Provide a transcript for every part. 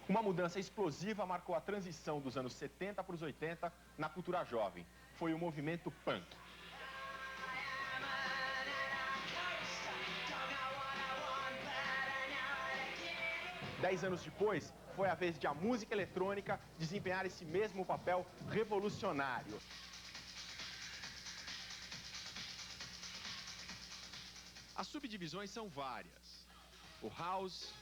Uma mudança explosiva marcou a transição dos anos 70 para os 80 na cultura jovem. Foi o movimento punk. Dez anos depois, foi a vez de a música eletrônica desempenhar esse mesmo papel revolucionário. As subdivisões são várias. O house,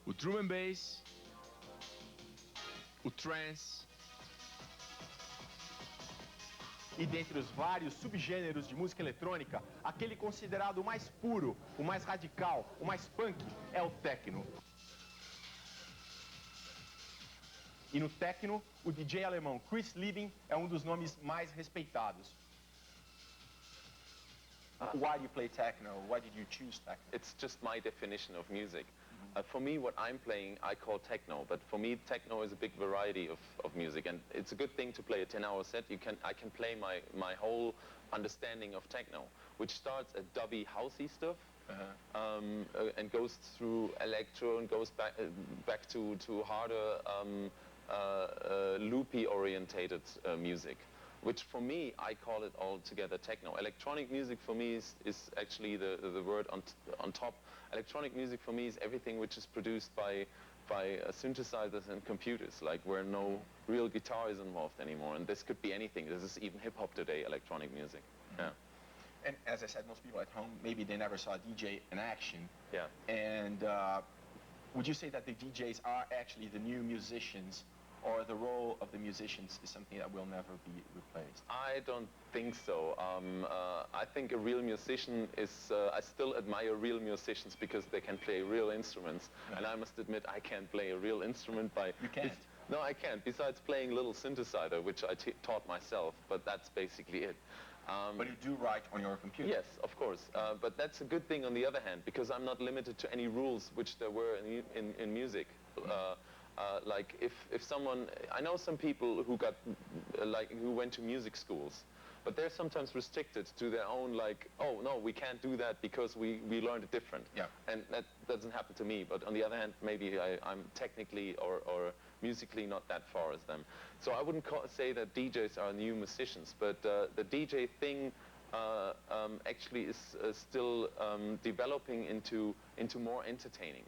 o drum and bass, o trance. E dentre os vários subgêneros de música eletrônica, aquele considerado o mais puro, o mais radical, o mais punk é o techno. E no techno, o DJ alemão Chris Liebing é um dos nomes mais respeitados. Why do you play techno? Why did you choose techno? It's just my definition of music. For me, what I'm playing, I call techno. But for me, techno is a big variety of music. And it's a good thing to play a 10-hour set. I can play my whole understanding of techno, which starts at dubby, housey stuff, and goes through electro and goes back to harder, loopy-orientated music. Which for me, I call it all together techno. Electronic music for me is actually the word on top. Electronic music for me is everything which is produced by synthesizers and computers, like where no real guitar is involved anymore. And this could be anything. This is even hip-hop today, electronic music. Yeah. And as I said, most people at home, maybe they never saw a DJ in action. Yeah. And would you say that the DJs are actually the new musicians, or the role of the musicians is something that will never be replaced? I don't think so. I think a real musician is, I still admire real musicians because they can play real instruments. Yeah. And I must admit, I can't play a real instrument by... You can't? No, I can't, besides playing a little synthesizer, which I taught myself, but that's basically it. But you do write on your computer? Yes, of course. But that's a good thing on the other hand, because I'm not limited to any rules which there were in music. Like if someone, I know some people who got, who went to music schools, but they're sometimes restricted to their own, like, oh no, we can't do that because we learned it different. Yeah. And that doesn't happen to me, but on the other hand, maybe I'm technically or musically not that far as them. So I wouldn't say that DJs are new musicians, but the DJ thing actually is still developing into more entertaining.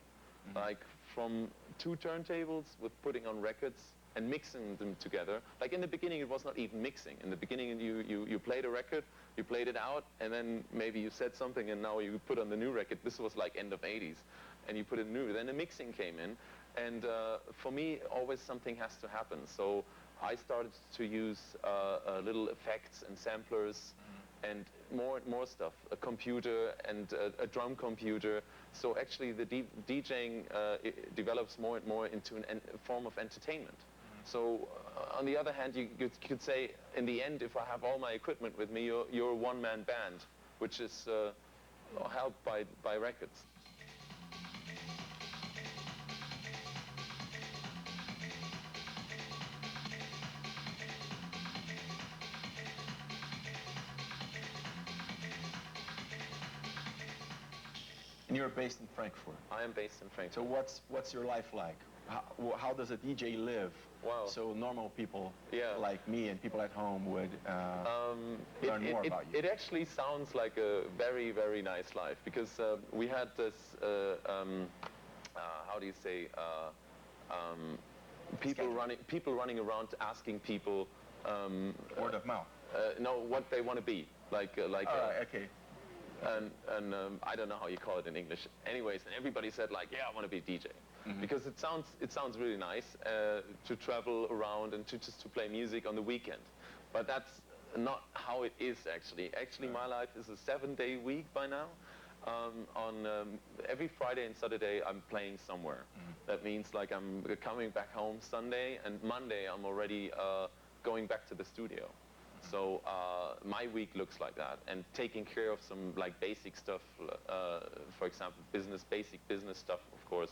Mm-hmm. Like from two turntables with putting on records and mixing them together. Like in the beginning it was not even mixing. In the beginning you played a record, you played it out, and then maybe you said something and now you put on the new record. This was like end of 80s. And you put it new. Then the mixing came in, and for me always something has to happen. So I started to use little effects and samplers, and more stuff, a computer and a drum computer. So actually the DJing develops more and more into a form of entertainment. So on the other hand, you could say, in the end, if I have all my equipment with me, you're a one-man band, which is helped by records. And you're based in Frankfurt. I am based in Frankfurt. So what's your life like? How does a DJ live? Wow. So normal people, yeah, like me and people at home would learn more about you. It actually sounds like a very, very nice life, because we had this, how do you say, people running around asking people word of mouth. No, what they want to be, okay. And I don't know how you call it in English. Anyways, and everybody said like, yeah, I want to be a DJ. Mm-hmm. Because it sounds really nice to travel around and to play music on the weekend. But that's not how it is actually. Actually, my life is a 7-day week by now. On every Friday and Saturday, I'm playing somewhere. Mm-hmm. That means like I'm coming back home Sunday, and Monday I'm already going back to the studio. So my week looks like that, and taking care of some like basic stuff, for example, basic business stuff, of course.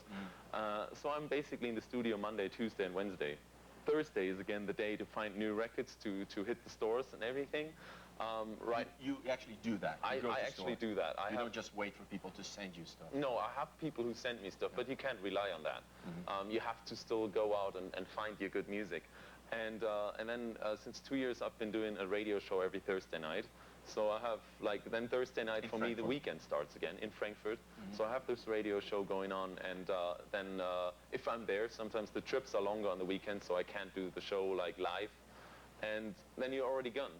So I'm basically in the studio Monday, Tuesday, and Wednesday. Thursday is again the day to find new records, to hit the stores and everything. Right. You actually do that. I actually do that. You don't just wait for people to send you stuff. No, I have people who send me stuff, but you can't rely on that. You have to still go out and find your good music. And then since 2 years, I've been doing a radio show every Thursday night. So I have, then Thursday night for me, the weekend starts again in Frankfurt. So I have this radio show going on, and then if I'm there, sometimes the trips are longer on the weekend, so I can't do the show live. And then you're already gone.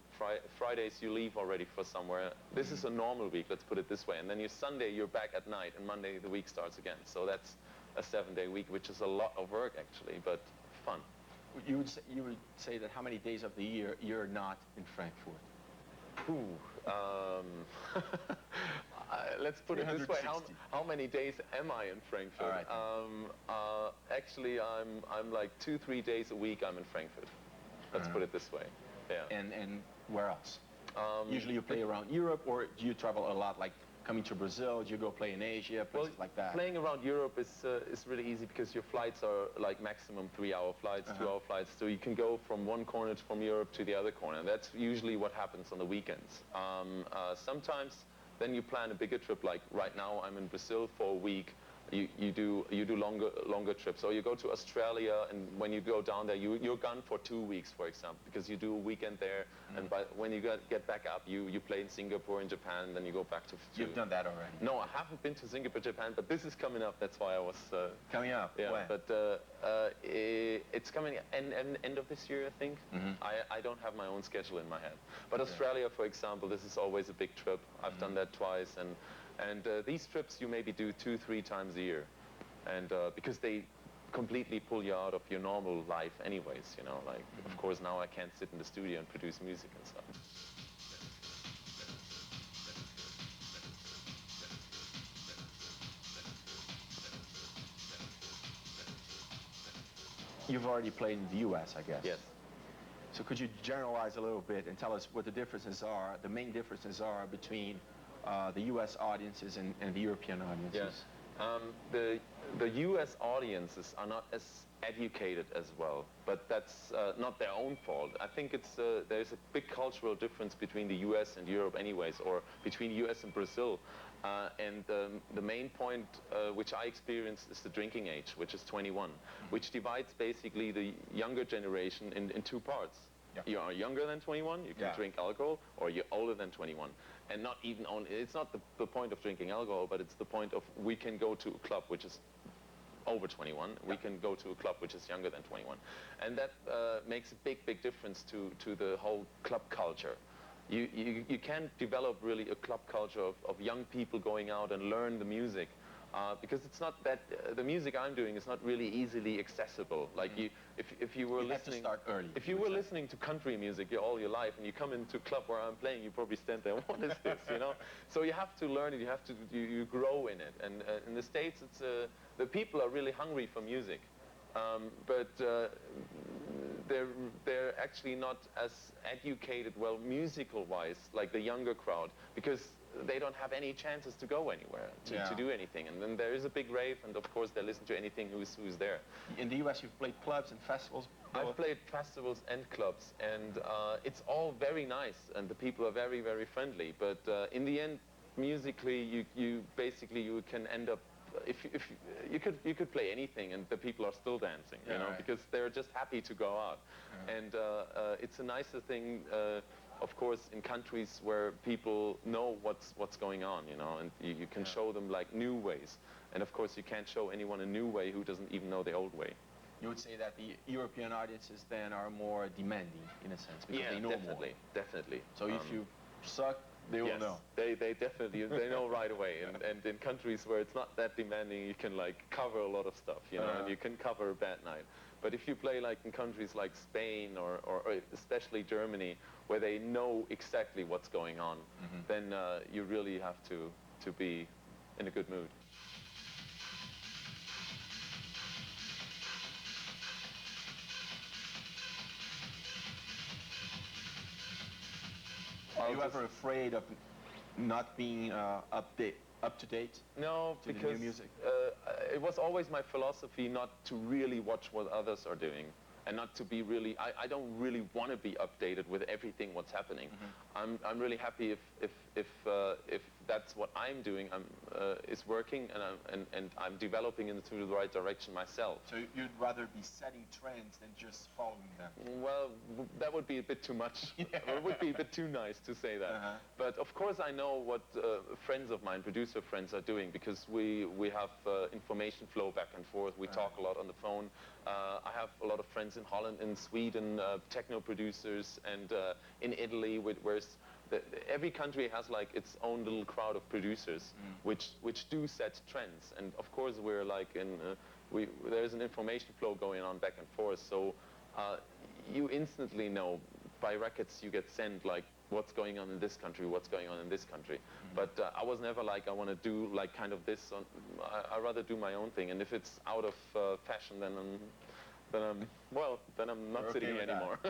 Fridays you leave already for somewhere. This is a normal week, let's put it this way. And then Sunday you're back at night, and Monday the week starts again. So that's a 7-day week, which is a lot of work actually, but fun. You would say that how many days of the year you're not in Frankfurt? Let's put it this way. How many days am I in Frankfurt? Right. Actually, I'm like 2-3 days a week I'm in Frankfurt. Let's put it this way. Yeah. And where else? Usually you play around Europe, or do you travel a lot, like coming to Brazil? Do you go play in Asia, places like that? Playing around Europe is really easy because your flights are like maximum 3-hour flights, 2-hour flights. So you can go from one corner from Europe to the other corner. That's usually what happens on the weekends. Sometimes then you plan a bigger trip, like right now I'm in Brazil for a week. You do longer trips, or you go to Australia, and when you go down there, you're gone for 2 weeks, for example, because you do a weekend there, and when you get back up, you play in Singapore and Japan, and then you go back to. You've done that already? No, I haven't been to Singapore, Japan, but this is coming up. That's why I was coming up. Yeah, when? But it's coming end of this year, I think. I don't have my own schedule in my head, but Australia, for example, this is always a big trip. I've done that twice, and these trips you maybe do 2-3 times a year, and because they completely pull you out of your normal life anyways, you know, like of course now I can't sit in the studio and produce music and stuff. You've already played in the US, I guess. Yes. So could you generalize a little bit and tell us what the differences are, the main differences are between the U.S. audiences and the European audiences? Yes. The U.S. audiences are not as educated as well, but that's not their own fault. I think there's a big cultural difference between the U.S. and Europe anyways, or between U.S. and Brazil. And the main point which I experienced is the drinking age, which is 21, which divides basically the younger generation in 2 parts. You are younger than 21, you can drink alcohol, or you're older than 21. And not even only, it's not the point of drinking alcohol, but it's the point of we can go to a club which is over 21, we can go to a club which is younger than 21. And that makes a big difference to the whole club culture. You can't develop really a club culture of young people going out and learn the music. Because it's not that the music I'm doing is not really easily accessible. Like if you were listening, have to start early. If you were listening to country music all your life, and you come into a club where I'm playing, you probably stand there. What is this? You know. So you have to learn it. You have to you grow in it. And in the States, it's the people are really hungry for music, but they're actually not as educated, well, musical-wise, like the younger crowd, because they don't have any chances to go anywhere, to do anything. And then there is a big rave, and of course they listen to anything who's there. In the US, you've played clubs and festivals? I've played festivals and clubs, and it's all very nice, and the people are very friendly. But in the end, musically, you can end up, if you could play anything, and the people are still dancing, you know, because they're just happy to go out. And it's a nicer thing. Of course, in countries where people know what's going on, you know, and you can show them like new ways. And of course, you can't show anyone a new way who doesn't even know the old way. You would say that the European audiences then are more demanding, in a sense, because they know more. Definitely. So if you suck, they will know. They definitely, they know right away. And in countries where it's not that demanding, you can like cover a lot of stuff, you know, and you can cover a bad night. But if you play like in countries like Spain or especially Germany, where they know exactly what's going on, then you really have to be in a good mood. Are you ever afraid of not being up to date? No, to because the new music? It was always my philosophy not to really watch what others are doing. and not to be really, I don't really want to be updated with everything what's happening. I'm really happy if that's what I'm doing is working, and I'm developing into the right direction myself. So you'd rather be setting trends than just following them? Well, that would be a bit too much. It would be a bit too nice to say that. But of course I know what friends of mine, producer friends, are doing, because we have information flow back and forth. We talk a lot on the phone. I have a lot of friends in Holland, in Sweden, techno producers, and in Italy, where's every country has like its own little crowd of producers, which do set trends. And of course we're like there's an information flow going on back and forth. So you instantly know by records you get sent like what's going on in this country, what's going on in this country. But I was never like, I want to do like kind of this. I rather do my own thing. And if it's out of fashion, then I'm not sitting here anymore.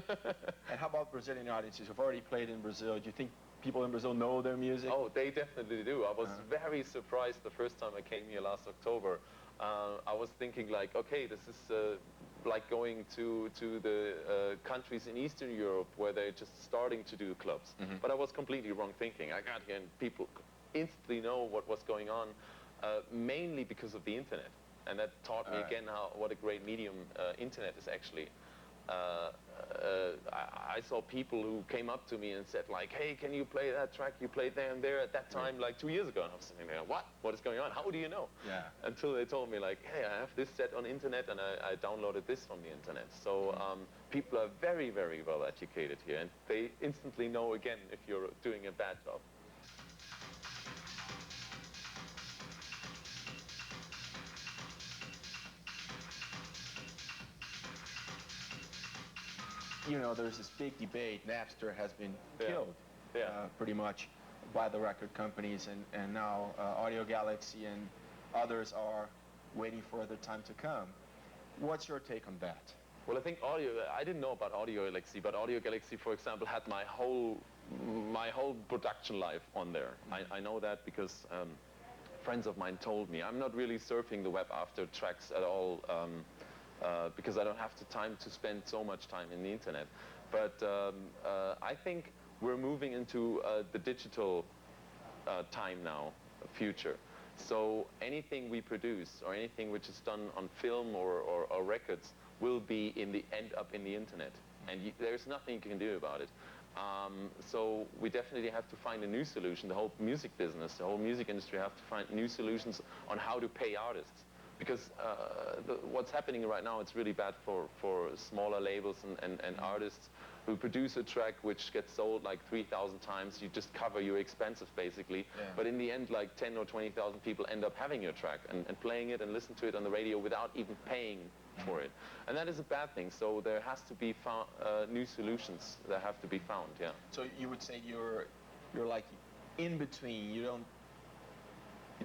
And how about Brazilian audiences? You've already played in Brazil. Do you think people in Brazil know their music? Oh, they definitely do. I was very surprised the first time I came here last October. I was thinking like, okay, this is like going to the countries in Eastern Europe where they're just starting to do clubs. But I was completely wrong thinking. I got here and people instantly know what was going on, mainly because of the internet. And that taught me again what a great medium internet is actually. I saw people who came up to me and said like, hey, can you play that track you played there and there at that time like 2 years ago? And I was sitting there, what is going on? How do you know? Until they told me like, hey, I have this set on internet and I downloaded this from the internet. So people are very, very well educated here, and they instantly know again if you're doing a bad job. You know, there's this big debate. Napster has been killed, pretty much, by the record companies, and now Audio Galaxy and others are waiting for their time to come. What's your take on that? Well, I think I didn't know about Audio Galaxy, but Audio Galaxy, for example, had my whole production life on there. I know that because friends of mine told me. I'm not really surfing the web after tracks at all, because I don't have the time to spend so much time in the internet. But I think we're moving into the digital time now, future. So anything we produce or anything which is done on film or records will be end up in the internet, and there's nothing you can do about it. So we definitely have to find a new solution. The whole music business, the whole music industry have to find new solutions on how to pay artists. Because what's happening right now, it's really bad for smaller labels and artists who produce a track which gets sold like 3,000 times. You just cover your expenses basically. But in the end, like 10 or 20,000 people end up having your track and playing it and listen to it on the radio without even paying for it. And that is a bad thing. So there has to be new solutions that have to be found. So you would say you're like in between. You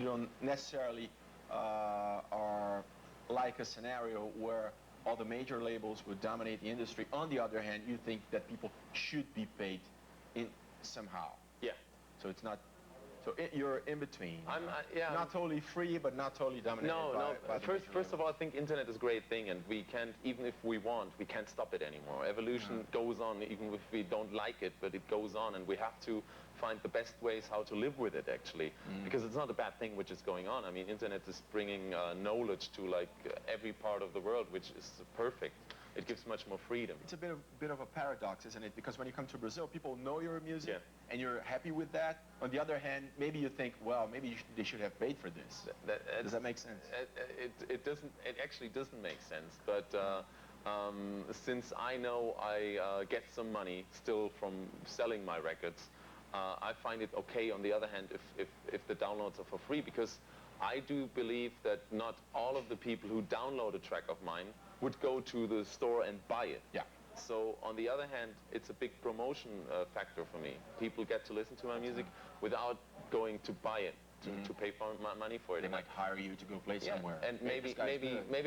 don't necessarily are like a scenario where all the major labels would dominate the industry. On the other hand, you think that people should be paid somehow. So it's not. So you're in between. Not totally free, but not totally dominated. By First of all, I think internet is a great thing, and we can't, even if we want, we can't stop it anymore. Evolution goes on, even if we don't like it, but it goes on, and we have to find the best ways how to live with it, actually, because it's not a bad thing which is going on. I mean, internet is bringing knowledge to like every part of the world, which is perfect. It gives much more freedom. It's a bit of a paradox, isn't it? Because when you come to Brazil, people know your music, and you're happy with that. On the other hand, maybe you think, well, maybe they should have paid for this. Does that make sense? It doesn't. It actually doesn't make sense. But since I know I get some money still from selling my records, I find it okay. On the other hand, if the downloads are for free, because I do believe that not all of the people who download a track of mine would go to the store and buy it. So on the other hand, it's a big promotion factor for me. People get to listen to my music without going to buy it, to pay for money for it. They might hire you to go play somewhere. And maybe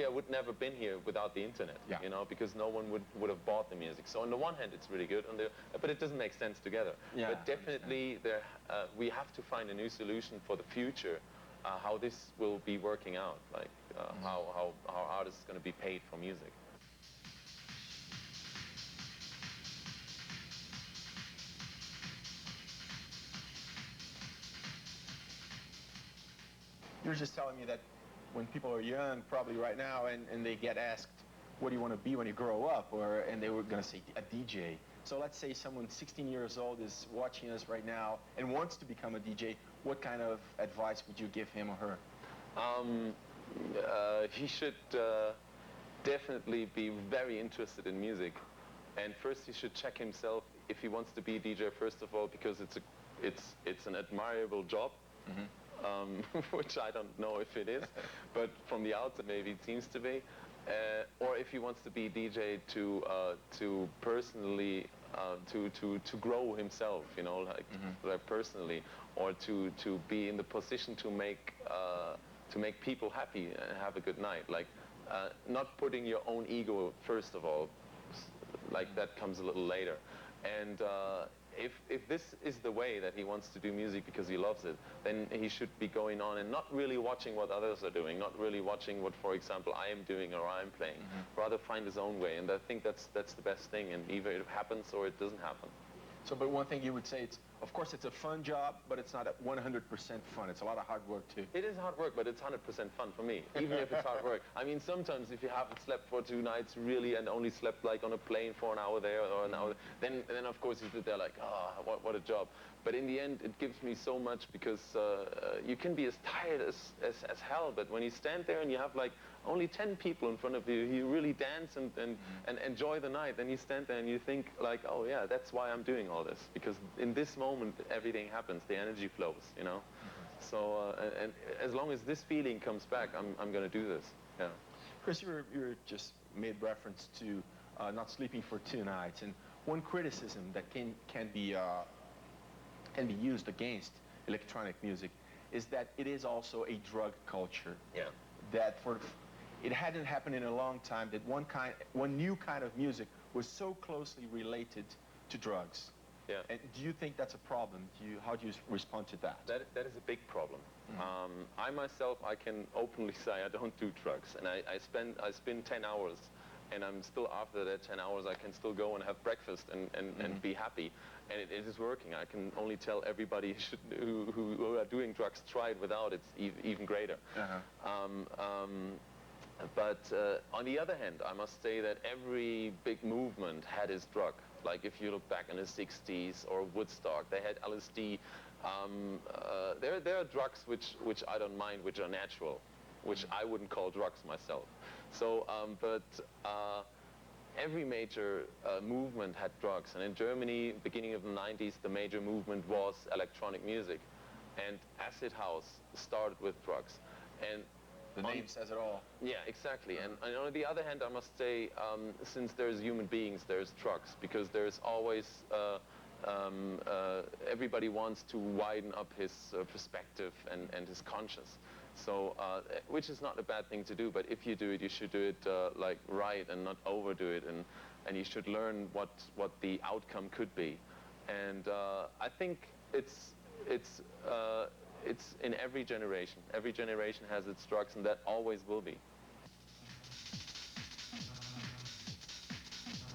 I would never been here without the internet, you know, because no one would have bought the music. So on the one hand, it's really good, but it doesn't make sense together. But definitely, we have to find a new solution for the future. How this will be working out, like how artists are going to be paid for music. you're just telling me that when people are young, probably right now, and they get asked, what do you want to be when you grow up? And they were going to say a DJ. So let's say someone 16 years old is watching us right now and wants to become a DJ. What kind of advice would you give him or her? He should definitely be very interested in music. And first he should check himself if he wants to be a DJ, first of all, because it's an admirable job. Which I don't know if it is, but from the outside maybe it seems to be. Or if he wants to be DJ to personally to grow himself, you know, like personally, or to be in the position to make people happy and have a good night. Like not putting your own ego first of all, like that comes a little later. And if this is the way that he wants to do music because he loves it, then he should be going on and not really watching what others are doing, not really watching what, for example, I am doing or I'm playing. Rather find his own way, and I think that's the best thing, and either it happens or it doesn't happen. So, but one thing you would say, of course it's a fun job, but it's not 100% fun. It's a lot of hard work too. It is hard work, but it's 100% fun for me, even if it's hard work. I mean, sometimes if you haven't slept for 2 nights really and only slept like on a plane for an hour there or an hour, then of course you sit there like, oh, what a job. But in the end, it gives me so much because you can be as tired as hell, but when you stand there and you have like only 10 people in front of you, you really dance and enjoy the night, then you stand there and you think like, oh yeah, that's why I'm doing all this, because in this moment everything happens, the energy flows, you know. So and as long as this feeling comes back, I'm going to do this. Yeah. Chris, you just made reference to not sleeping for 2 nights, and one criticism that can be used against electronic music is that it is also a drug culture. Yeah. That it hadn't happened in a long time that one new kind of music was so closely related to drugs. Yeah. And do you think that's a problem? How do you respond to that? That is a big problem. I myself, I can openly say I don't do drugs, and I spend 10 hours, and I'm still, after that 10 hours, I can still go and have breakfast and be happy, and it is working. I can only tell everybody who are doing drugs, try it without. It's even greater. But on the other hand, I must say that every big movement had its drug. Like if you look back in the 60s or Woodstock, they had LSD. There are drugs which I don't mind, which are natural, which I wouldn't call drugs myself. So, but every major movement had drugs. And in Germany, beginning of the 90s, the major movement was electronic music. And acid house started with drugs. And the name says it all. Yeah, exactly. And on the other hand, I must say, since there's human beings, there's drugs, because there's always, everybody wants to widen up his perspective and his conscience. So, which is not a bad thing to do, but if you do it, you should do it like right and not overdo it, and you should learn what the outcome could be. And I think it's in every generation. Every generation has its drugs, and that always will be.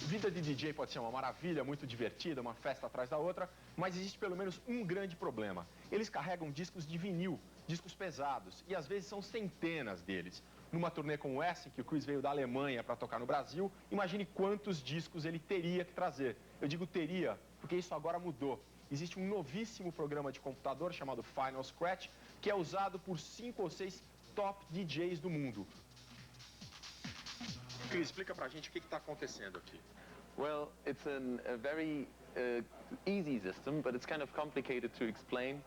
Vida de DJ pode ser uma maravilha, muito divertida, uma festa atrás da outra, mas existe pelo menos um grande problema. Eles carregam discos de vinil, discos pesados, e às vezes são centenas deles. Numa turnê como essa, em que o Chris veio da Alemanha para tocar no Brasil, imagine quantos discos ele teria que trazer. Eu digo teria, porque isso agora mudou. Existe um novíssimo programa de computador chamado Final Scratch, que é usado por 5 ou 6 top DJs do mundo. Chris, explica pra gente o que está acontecendo aqui. Well, it's a very easy system, but it's kind of complicated to explain.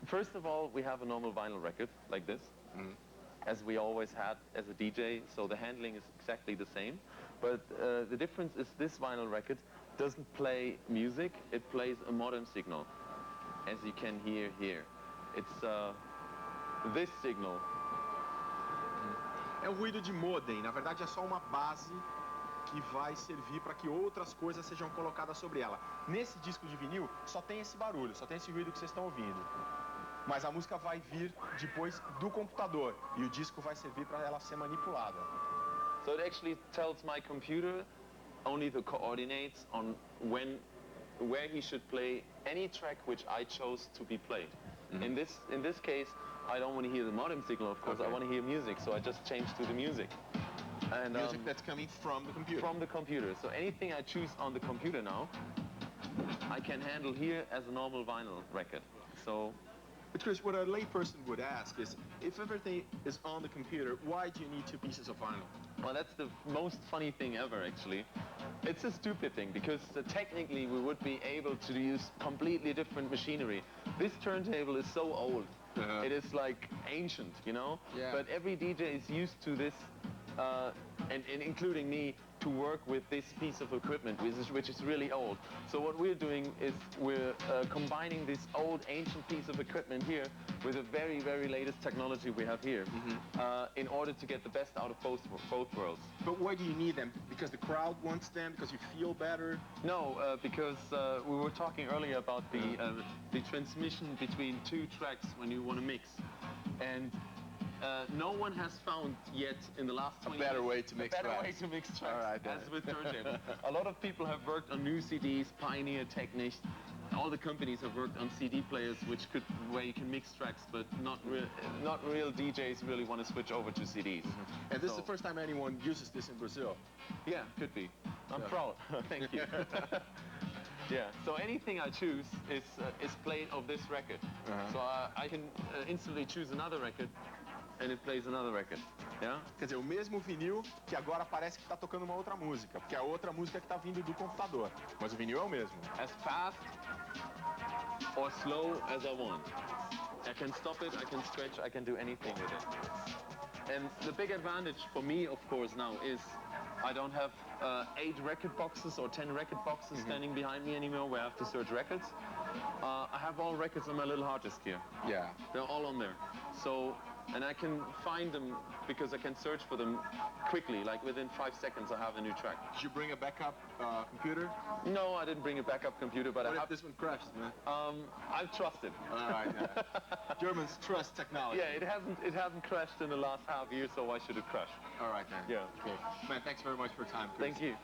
First of all, we have a normal vinyl record like this, as we always had as a DJ, so the handling is exactly the same. But the difference is this vinyl record doesn't play music, it plays a modem signal, as you can hear here. It's this signal. É um ruído de modem, na verdade é só uma base que vai servir para que outras coisas sejam colocadas sobre ela. Nesse disco de vinil só tem esse barulho, só tem esse ruído que vocês estão ouvindo. Mas a música vai vir depois do computador e o disco vai servir para ela ser manipulada. So it actually tells my computer only the coordinates on where he should play any track which I chose to be played. In this case, I don't want to hear the modem signal, of course. I want to hear music, so I just change to the music. And music that's coming from the computer. From the computer. So anything I choose on the computer now, I can handle here as a normal vinyl record. So. But Chris, what a layperson would ask is, if everything is on the computer, why do you need 2 pieces of vinyl? Well, that's the most funny thing ever, actually. It's a stupid thing, because technically we would be able to use completely different machinery. This turntable is so old. It is like ancient, you know? Yeah. But every DJ is used to this, and including me, to work with this piece of equipment, which is really old. So what we're doing is we're combining this old, ancient piece of equipment here with a very, very latest technology we have here, in order to get the best out of both worlds. But why do you need them? Because the crowd wants them? Because you feel better? No, because we were talking earlier about the transmission between 2 tracks when you want to mix. And no one has found yet in the last 20 years a better way to mix tracks, All right, as with turntable. A lot of people have worked on new CDs, Pioneer, Technics. All the companies have worked on CD players, where you can mix tracks, but not real DJs really want to switch over to CDs. And this is the first time anyone uses this in Brazil. Yeah, could be. I'm proud. Thank you. Yeah. So anything I choose is played of this record. So I can instantly choose another record. And it plays another record. Yeah? Quer dizer, o mesmo vinil que agora parece que está tocando uma outra música, porque é a outra música que está vindo do computador. Mas o vinil é o mesmo. As fast or slow as I want. I can stop it, I can stretch, I can do anything with it. And the big advantage for me, of course, now is I don't have 8 record boxes or 10 record boxes standing behind me anymore where I have to search records. I have all records on my little hard disk here. Yeah. They're all on there. So, and I can find them because I can search for them quickly, like within 5 seconds I have a new track. Did you bring a backup computer? No, I didn't bring a backup computer, but what if this one crashes, man? I trust it. All right, Germans trust technology. Yeah, it hasn't crashed in the last half year, so why should it crash? All right, man. Yeah. Okay. Man, thanks very much for your time, Chris. Thank you.